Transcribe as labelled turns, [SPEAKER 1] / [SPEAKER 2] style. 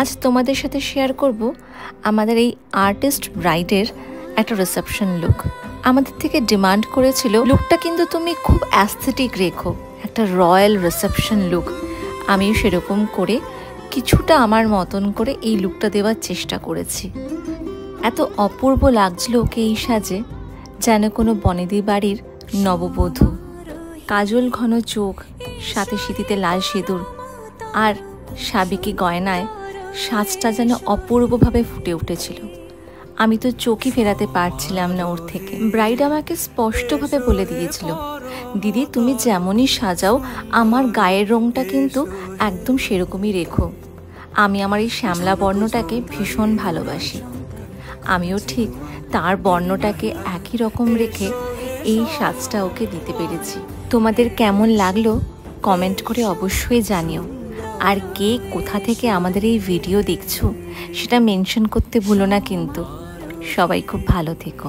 [SPEAKER 1] আজ তোমাদের সাথে শেয়ার করব আমাদের এই আর্টিস্ট ব্রাইডের একটা রিসেপশন লুক। আমাদের থেকে ডিমান্ড করেছিল লুকটা কিন্তু তুমি খুব অ্যাস্থেটিক রেখো, একটা রয়্যাল রিসেপশন লুক। আমিও সেরকম করে কিছুটা আমার মতন করে এই লুকটা দেওয়ার চেষ্টা করেছি। এত অপূর্ব লাগছিল ওকে এই সাজে, যেন কোনো বনেদি বাড়ির নববধূ। কাজল ঘন চোখ, সাথে সিঁথিতে লাল সিঁদুর আর সাবেকি গয়নায় সাজটা যেন অপূর্বভাবে ফুটে উঠেছিল। আমি তো চোখই ফেরাতে পারছিলাম না ওর থেকে। ব্রাইড আমাকে স্পষ্টভাবে বলে দিয়েছিল, দিদি তুমি যেমনই সাজাও আমার গায়ের রঙটা কিন্তু একদম সেরকমই রেখো। আমি আমার এই শ্যামলা বর্ণটাকে ভীষণ ভালোবাসি। আমিও ঠিক তার বর্ণটাকে একই রকম রেখে এই সাজটা ওকে দিতে পেরেছি। তোমাদের কেমন লাগলো কমেন্ট করে অবশ্যই জানিও। আর কে কোথা থেকে আমাদের এই ভিডিও দেখছো সেটা মেনশন করতে ভুলো না কিন্তু। সবাই খুব ভালো থেকো।